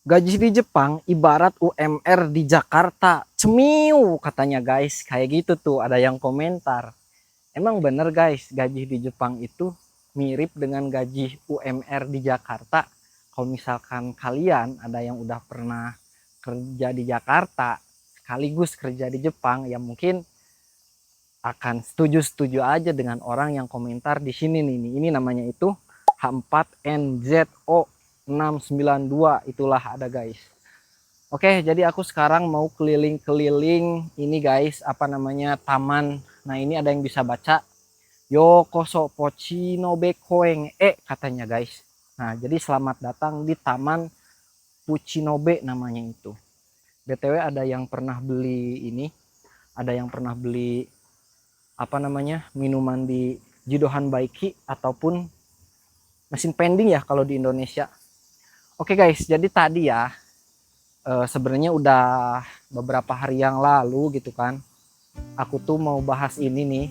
Gaji di Jepang ibarat UMR di Jakarta. Cemiu katanya guys. Kayak gitu tuh ada yang komentar. Emang bener guys, gaji di Jepang itu mirip dengan gaji UMR di Jakarta. Kalau misalkan kalian ada yang udah pernah kerja di Jakarta sekaligus kerja di Jepang, ya mungkin akan setuju-setuju aja dengan orang yang komentar di sini nih. Ini namanya itu H4NZO 692, itulah ada guys. Oke, jadi aku sekarang mau keliling-keliling ini guys, apa namanya, taman. Nah, ini ada yang bisa baca. Yokoso Pochinobe Koeng katanya guys. Nah, jadi selamat datang di Taman Puchinobe namanya itu. BTW ada yang pernah beli ini, ada yang pernah beli apa namanya, minuman di Jidohan Baiki ataupun mesin pending ya kalau di Indonesia. Oke guys, jadi tadi ya sebenarnya udah beberapa hari yang lalu gitu kan, aku tuh mau bahas ini nih.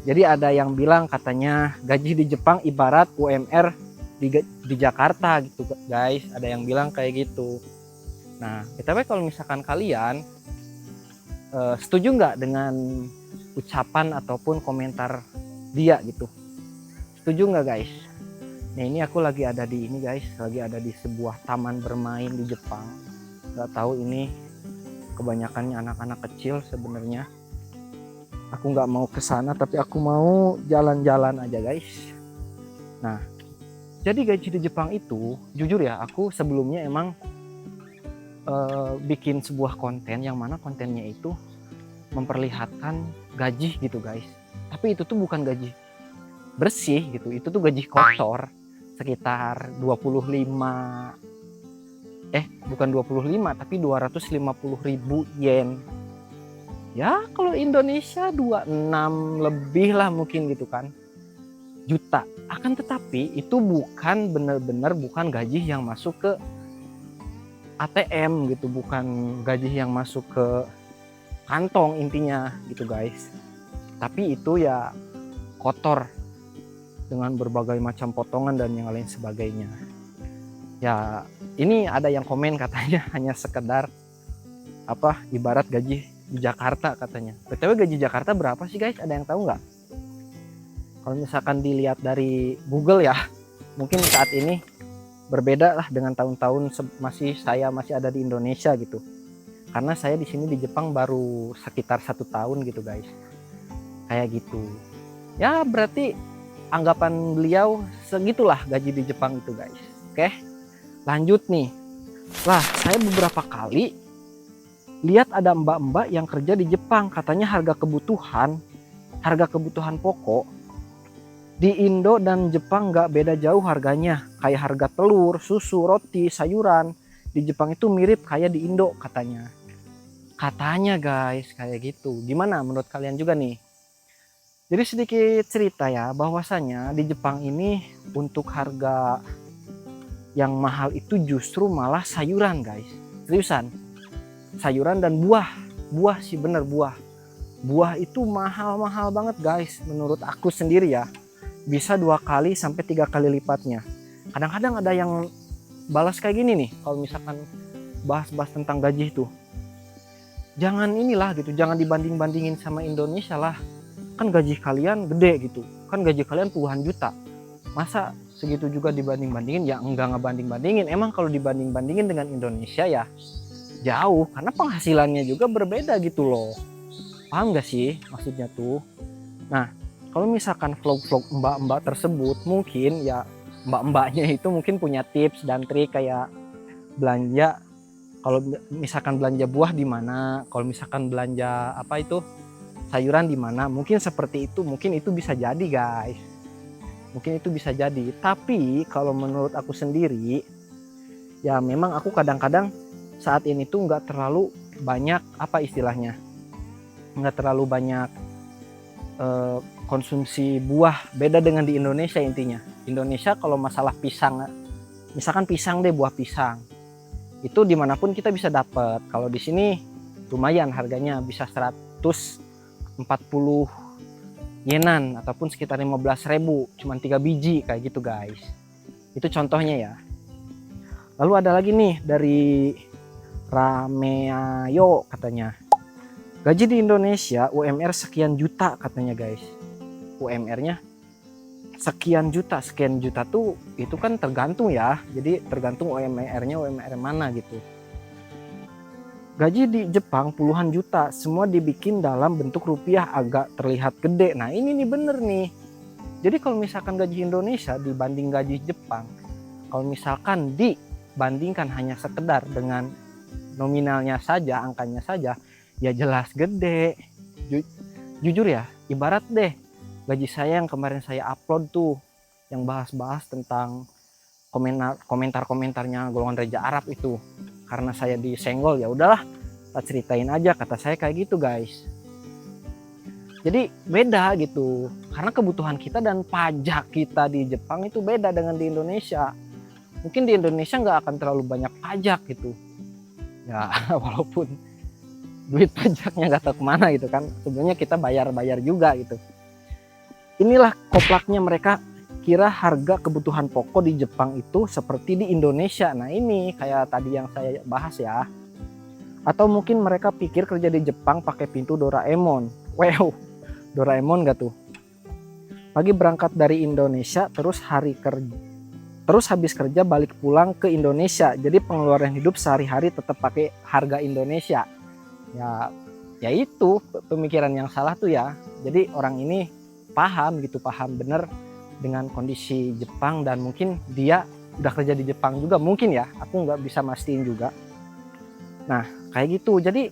Jadi ada yang bilang katanya gaji di Jepang ibarat UMR di Jakarta gitu guys. Ada yang bilang kayak gitu. Nah, btw kalau misalkan kalian setuju nggak dengan ucapan ataupun komentar dia gitu? Setuju nggak guys? Nah, ini aku lagi ada di ini guys, lagi ada di sebuah taman bermain di Jepang. Nggak tahu ini kebanyakannya anak-anak kecil sebenarnya. Aku nggak mau ke sana, tapi aku mau jalan-jalan aja guys. Nah, jadi gaji di Jepang itu, jujur ya, aku sebelumnya emang bikin sebuah konten yang mana kontennya itu memperlihatkan gaji gitu guys. Tapi itu tuh bukan gaji bersih gitu, itu tuh gaji kotor sekitar 25, bukan 25 tapi 250.000 yen. Ya kalau Indonesia 26 lebih lah mungkin gitu kan, juta. Akan tetapi itu bukan benar-benar bukan gaji yang masuk ke ATM gitu, bukan gaji yang masuk ke kantong intinya gitu guys. Tapi itu ya kotor dengan berbagai macam potongan dan yang lain sebagainya. Ya ini ada yang komen katanya hanya sekedar apa, ibarat gaji di Jakarta katanya. BTW gaji Jakarta berapa sih guys? Ada yang tahu nggak? Kalau misalkan dilihat dari Google ya, mungkin saat ini berbeda lah dengan tahun-tahun saya masih ada di Indonesia gitu. Karena saya di sini di Jepang baru sekitar 1 tahun gitu guys. Kayak gitu. Ya berarti anggapan beliau segitulah gaji di Jepang itu guys. Oke, lanjut nih. Lah, saya beberapa kali lihat ada mbak-mbak yang kerja di Jepang, katanya harga kebutuhan pokok di Indo dan Jepang nggak beda jauh harganya. Kayak harga telur, susu, roti, sayuran di Jepang itu mirip kayak di Indo katanya. Katanya guys kayak gitu. Gimana menurut kalian juga nih? Jadi sedikit cerita ya, bahwasanya di Jepang ini untuk harga yang mahal itu justru malah sayuran guys. Seriusan, sayuran dan buah. Buah sih bener, buah. Buah itu mahal-mahal banget guys menurut aku sendiri ya. Bisa 2 kali sampai 3 kali lipatnya. Kadang-kadang ada yang balas kayak gini nih, kalau misalkan bahas-bahas tentang gaji itu. Jangan inilah gitu, jangan dibanding-bandingin sama Indonesia lah. Kan gaji kalian gede gitu, kan gaji kalian puluhan juta, masa segitu juga dibanding-bandingin? Ya enggak ngebanding-bandingin, emang kalau dibanding-bandingin dengan Indonesia ya jauh, karena penghasilannya juga berbeda gitu loh. Paham gak sih maksudnya tuh? Nah, kalau misalkan vlog-vlog mbak-mbak tersebut, mungkin ya mbak-mbaknya itu mungkin punya tips dan trik kayak belanja. Kalau misalkan belanja buah di mana, kalau misalkan belanja apa itu sayuran di mana, mungkin seperti itu, mungkin itu bisa jadi guys, mungkin itu bisa jadi. Tapi kalau menurut aku sendiri ya memang aku kadang-kadang saat ini tuh nggak terlalu banyak apa istilahnya, nggak terlalu banyak konsumsi buah. Beda dengan di Indonesia intinya. Indonesia kalau masalah pisang, misalkan pisang deh, buah pisang itu dimanapun kita bisa dapat. Kalau di sini lumayan harganya, bisa 140 yenan ataupun sekitar 15.000, cuman 3 biji kayak gitu guys. Itu contohnya ya. Lalu ada lagi nih dari Rameayo katanya. Gaji di Indonesia UMR sekian juta katanya guys. UMR-nya sekian juta tuh itu kan tergantung ya. Jadi tergantung UMR-nya UMR mana gitu. Gaji di Jepang puluhan juta, semua dibikin dalam bentuk rupiah agak terlihat gede. Nah ini nih bener nih. Jadi kalau misalkan gaji Indonesia dibanding gaji Jepang, kalau misalkan dibandingkan hanya sekedar dengan nominalnya saja, angkanya saja, ya jelas gede. Jujur ya, ibarat deh gaji saya yang kemarin saya upload tuh, yang bahas-bahas tentang komentar-komentarnya golongan Raja Arab itu. Karena saya disenggol, ya udahlah, kita ceritain aja, kata saya kayak gitu guys. Jadi beda gitu, karena kebutuhan kita dan pajak kita di Jepang itu beda dengan di Indonesia. Mungkin di Indonesia nggak akan terlalu banyak pajak gitu. Ya walaupun duit pajaknya nggak tahu kemana gitu kan, sebenarnya kita bayar juga gitu. Inilah koplaknya mereka kira harga kebutuhan pokok di Jepang itu seperti di Indonesia. Nah ini kayak tadi yang saya bahas ya. Atau mungkin mereka pikir kerja di Jepang pakai pintu Doraemon. Wow, Doraemon gak tuh? Pagi berangkat dari Indonesia, terus habis kerja balik pulang ke Indonesia. Jadi pengeluaran hidup sehari-hari tetap pakai harga Indonesia. Ya itu pemikiran yang salah tuh ya. Jadi orang ini paham bener dengan kondisi Jepang, dan mungkin dia udah kerja di Jepang juga mungkin ya. Aku nggak bisa mastiin juga. Nah kayak gitu. Jadi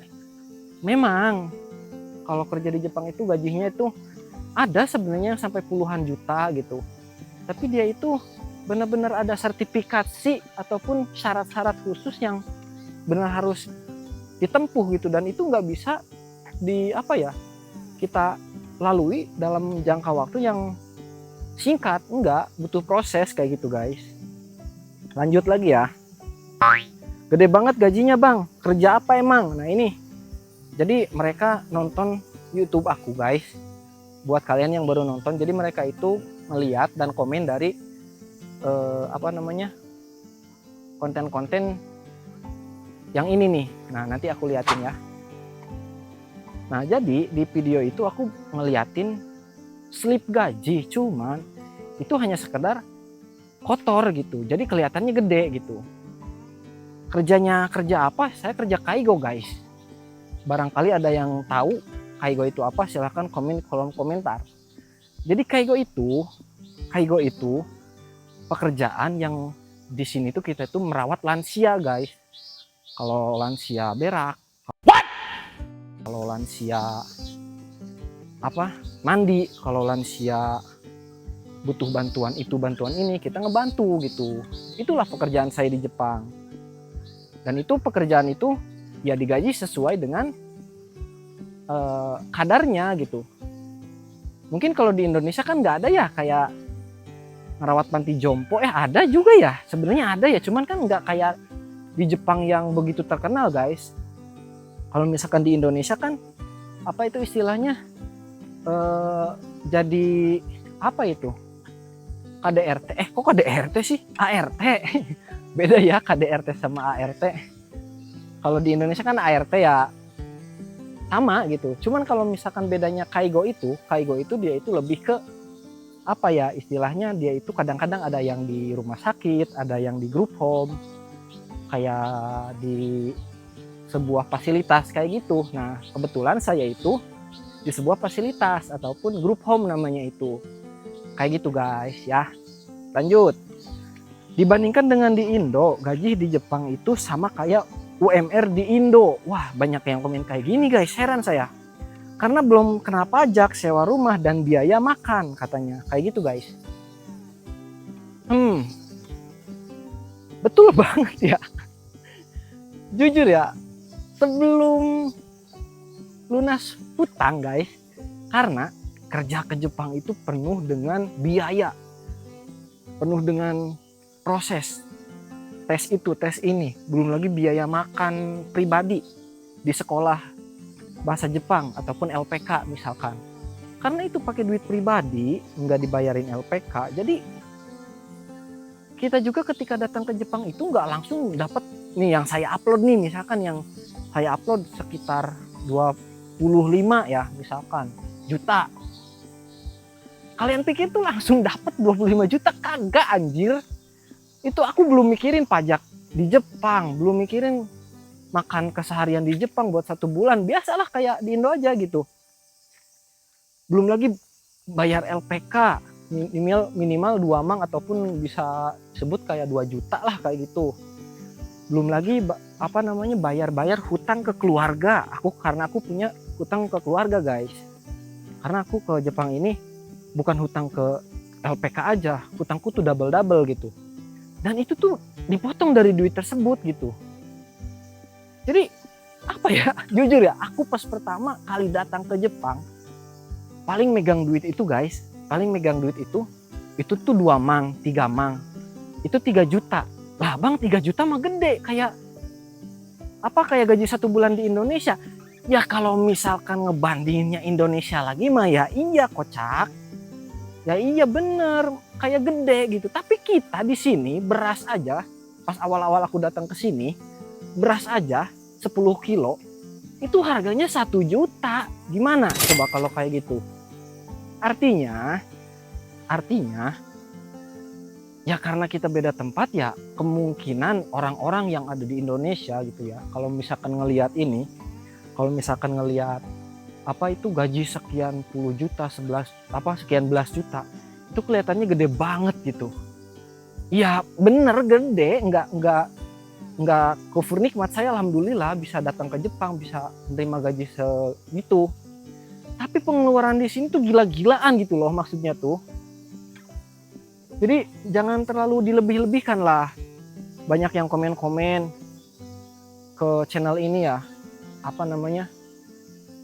memang kalau kerja di Jepang itu gajinya itu ada sebenarnya sampai puluhan juta gitu. Tapi dia itu benar-benar ada sertifikasi ataupun syarat-syarat khusus yang benar harus ditempuh gitu, dan itu nggak bisa kita lalui dalam jangka waktu yang singkat. Enggak, butuh proses kayak gitu guys. Lanjut lagi ya. Gede banget gajinya bang, kerja apa emang? Nah ini, jadi mereka nonton YouTube aku guys. Buat kalian yang baru nonton, jadi mereka itu melihat dan komen dari konten-konten yang ini nih. Nah nanti aku liatin ya. Nah jadi di video itu aku ngeliatin slip gaji, cuman itu hanya sekedar kotor gitu, jadi kelihatannya gede gitu. Kerja apa? Saya kerja kaigo guys. Barangkali ada yang tahu kaigo itu apa, silahkan komen di kolom komentar. Jadi kaigo itu pekerjaan yang di sini tuh kita tuh merawat lansia guys. Kalau lansia berak, kalau lansia mandi, kalau lansia butuh bantuan itu bantuan ini, kita ngebantu gitu. Itulah pekerjaan saya di Jepang. Dan itu pekerjaan itu ya digaji sesuai dengan kadarnya gitu. Mungkin kalau di Indonesia kan nggak ada ya kayak ngerawat panti jompo. Ada juga ya, sebenarnya ada ya, cuman kan nggak kayak di Jepang yang begitu terkenal guys. Kalau misalkan di Indonesia kan apa itu istilahnya, jadi apa itu, KDRT. Kok KDRT sih, ART. Beda ya KDRT sama ART. Kalau di Indonesia kan ART ya sama gitu. Cuman kalau misalkan bedanya kaigo itu dia itu lebih ke apa ya istilahnya, dia itu kadang-kadang ada yang di rumah sakit, ada yang di group home, kayak di sebuah fasilitas kayak gitu. Nah kebetulan saya itu di sebuah fasilitas ataupun group home namanya itu. Kayak gitu guys ya. Lanjut. Dibandingkan dengan di Indo, gaji di Jepang itu sama kayak UMR di Indo. Wah banyak yang komen kayak gini guys, heran saya. Karena belum kena pajak, sewa rumah, dan biaya makan katanya. Kayak gitu guys. Betul banget ya. Jujur ya, sebelum lunas hutang guys, karena kerja ke Jepang itu penuh dengan biaya, penuh dengan proses, tes itu, tes ini, belum lagi biaya makan pribadi di sekolah bahasa Jepang ataupun LPK misalkan. Karena itu pakai duit pribadi, nggak dibayarin LPK, jadi kita juga ketika datang ke Jepang itu nggak langsung dapat nih yang saya upload nih, misalkan yang saya upload sekitar 25 ya misalkan juta. Kalian pikir tuh langsung dapat 25 juta? Kagak anjir. Itu aku belum mikirin pajak di Jepang, belum mikirin makan keseharian di Jepang buat 1 bulan. Biasalah kayak di Indo aja gitu. Belum lagi bayar LPK minimal 2 mang ataupun bisa sebut kayak 2 juta lah kayak gitu. Belum lagi bayar hutang ke keluarga. Karena aku punya hutang ke keluarga guys. Karena aku ke Jepang ini bukan hutang ke LPK aja, hutangku tuh double gitu. Dan itu tuh dipotong dari duit tersebut gitu. Jadi apa ya, jujur ya, aku pas pertama kali datang ke Jepang paling megang duit itu guys, itu tuh 2 mang, 3 mang, itu 3 juta. Lah bang, 3 juta mah gede, kayak gaji 1 bulan di Indonesia. Ya kalau misalkan ngebandinginnya Indonesia lagi mah ya iya kocak. Ya iya bener, kayak gede gitu. Tapi kita di sini beras aja, pas awal-awal aku datang ke sini, beras aja 10 kilo itu harganya 1 juta. Gimana coba kalau kayak gitu? Artinya ya karena kita beda tempat ya, kemungkinan orang-orang yang ada di Indonesia gitu ya, kalau misalkan ngelihat gaji sekian puluh juta, sekian belas juta, itu kelihatannya gede banget gitu. Ya bener gede, nggak kufur nikmat. Saya alhamdulillah bisa datang ke Jepang, bisa menerima gaji segitu. Tapi pengeluaran di sini tuh gila-gilaan gitu loh maksudnya tuh. Jadi jangan terlalu dilebih-lebihkan lah. Banyak yang komen-komen ke channel ini ya,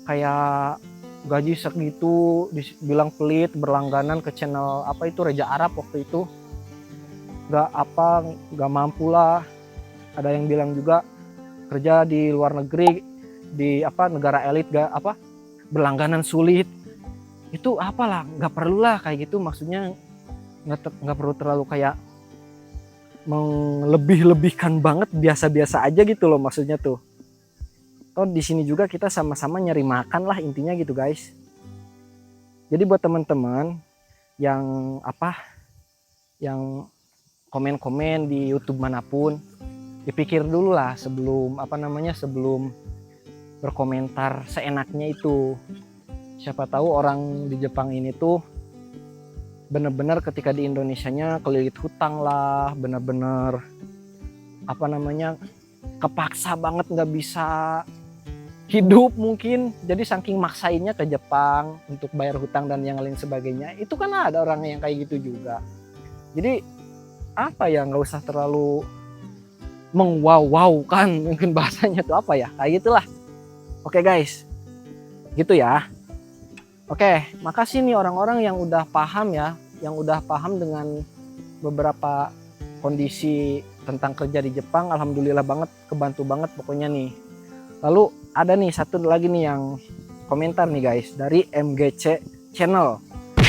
kayak gaji segitu dibilang pelit, berlangganan ke channel Reja Arab waktu itu, nggak mampu lah. Ada yang bilang juga kerja di luar negeri di negara elit berlangganan sulit. Itu nggak perlu lah kayak gitu, maksudnya nggak perlu terlalu kayak melebih-lebihkan banget, biasa-biasa aja gitu loh maksudnya tuh. Di sini juga kita sama-sama nyari makan lah intinya gitu guys. Jadi buat teman-teman yang komen-komen di YouTube manapun, dipikir dulu lah sebelum sebelum berkomentar seenaknya itu. Siapa tahu orang di Jepang ini tuh bener-bener ketika di Indonesianya kelilit hutang lah, bener-bener kepaksa banget nggak bisa hidup mungkin, jadi saking maksainnya ke Jepang untuk bayar hutang dan yang lain sebagainya. Itu kan ada orang yang kayak gitu juga. Jadi nggak usah terlalu mengwau-waukan, mungkin bahasanya tuh kayak gitulah. Oke guys, gitu ya. Oke, makasih nih orang-orang yang udah paham ya, yang udah paham dengan beberapa kondisi tentang kerja di Jepang. Alhamdulillah banget, kebantu banget pokoknya nih. Lalu ada nih satu lagi nih yang komentar nih guys, dari MGC Channel.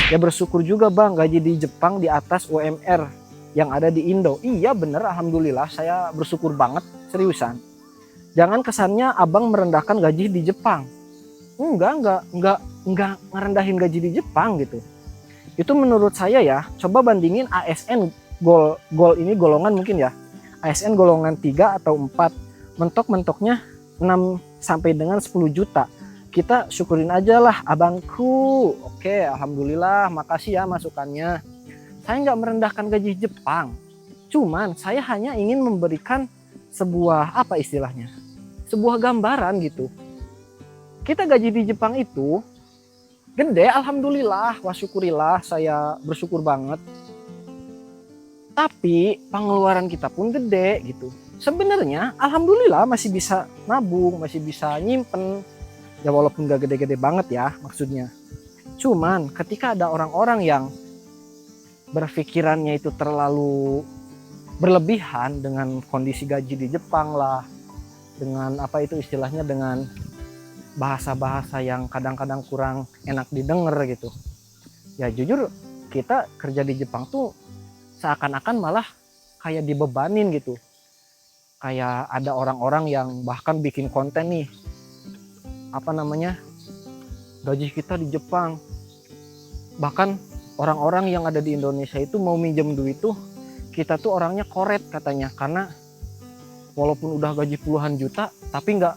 Ya bersyukur juga bang, gaji di Jepang di atas UMR yang ada di Indo. Iya bener, alhamdulillah saya bersyukur banget, seriusan. Jangan kesannya abang merendahkan gaji di Jepang. Enggak ngerendahin gaji di Jepang gitu. Itu menurut saya ya, coba bandingin ASN Gold ini golongan mungkin ya. ASN golongan 3 atau 4. Mentok-mentoknya 6 sampai dengan 10 juta. Kita syukurin aja lah abangku. Oke, alhamdulillah, makasih ya masukannya. Saya nggak merendahkan gaji Jepang. Cuman saya hanya ingin memberikan sebuah sebuah gambaran gitu. Kita gaji di Jepang itu gede, alhamdulillah, wasyukurillah, saya bersyukur banget. Tapi pengeluaran kita pun gede gitu. Sebenarnya alhamdulillah masih bisa nabung, masih bisa nyimpen. Ya walaupun gak gede-gede banget ya maksudnya. Cuman ketika ada orang-orang yang berpikirannya itu terlalu berlebihan dengan kondisi gaji di Jepang lah, dengan dengan bahasa-bahasa yang kadang-kadang kurang enak didengar gitu. Ya jujur kita kerja di Jepang tuh seakan-akan malah kayak dibebanin gitu. Kayak ada orang-orang yang bahkan bikin konten nih, apa namanya, gaji kita di Jepang. Bahkan orang-orang yang ada di Indonesia itu mau minjem duit tuh, kita tuh orangnya koret katanya, karena walaupun udah gaji puluhan juta tapi nggak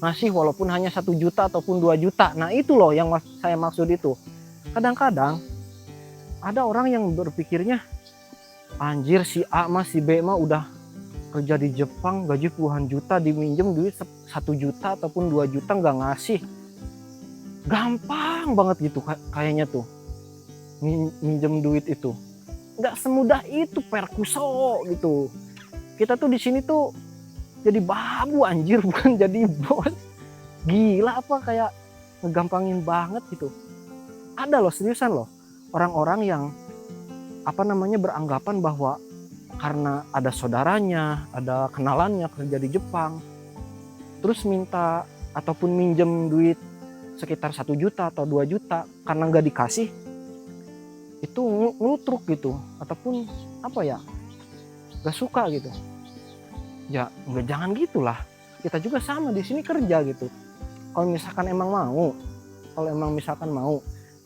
ngasih walaupun hanya 1 juta ataupun 2 juta. Nah itu loh yang saya maksud itu. Kadang-kadang ada orang yang berpikirnya, anjir si A mah si B mah udah kerja di Jepang gaji puluhan juta, diminjem duit 1 juta ataupun 2 juta nggak ngasih. Gampang banget gitu kayaknya tuh minjem duit itu. Nggak semudah itu perkuso gitu. Kita tuh di sini tuh jadi babu anjir, bukan jadi bos. Gila apa, kayak ngegampangin banget gitu. Ada loh, seriusan loh, orang-orang yang apa namanya beranggapan bahwa karena ada saudaranya, ada kenalannya kerja di Jepang, terus minta ataupun minjem duit sekitar 1 juta atau 2 juta, karena nggak dikasih itu nglutruk gitu, ataupun apa ya, nggak suka gitu. Ya nggak, jangan gitulah. Kita juga sama di sini kerja gitu. Kalau misalkan emang mau,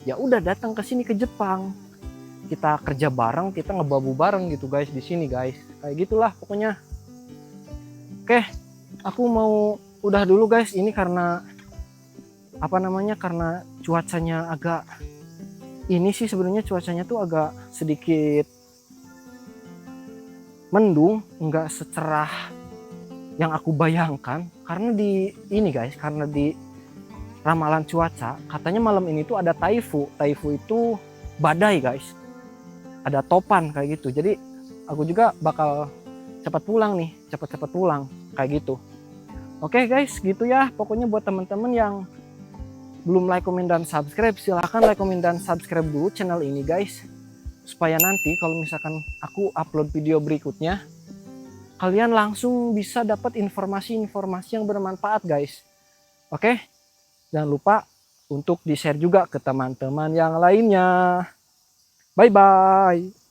ya udah datang ke sini ke Jepang. Kita kerja bareng, kita ngebabu bareng gitu guys di sini guys. Kayak gitulah pokoknya. Oke, aku mau udah dulu guys. Ini karena apa namanya? Karena cuacanya agak ini sih, sebenarnya cuacanya tuh agak sedikit mendung, nggak secerah yang aku bayangkan. Karena di ini guys, karena di ramalan cuaca katanya malam ini tuh ada taifu. Taifu itu badai guys, ada topan kayak gitu. Jadi aku juga bakal cepat pulang nih, cepat pulang kayak gitu. Oke guys, gitu ya. Pokoknya buat teman-teman yang belum like, komen, dan subscribe, silahkan like, komen, dan subscribe dulu channel ini guys, supaya nanti kalau misalkan aku upload video berikutnya, kalian langsung bisa dapat informasi-informasi yang bermanfaat guys. Oke, jangan lupa untuk di share juga ke teman-teman yang lainnya. Bye bye.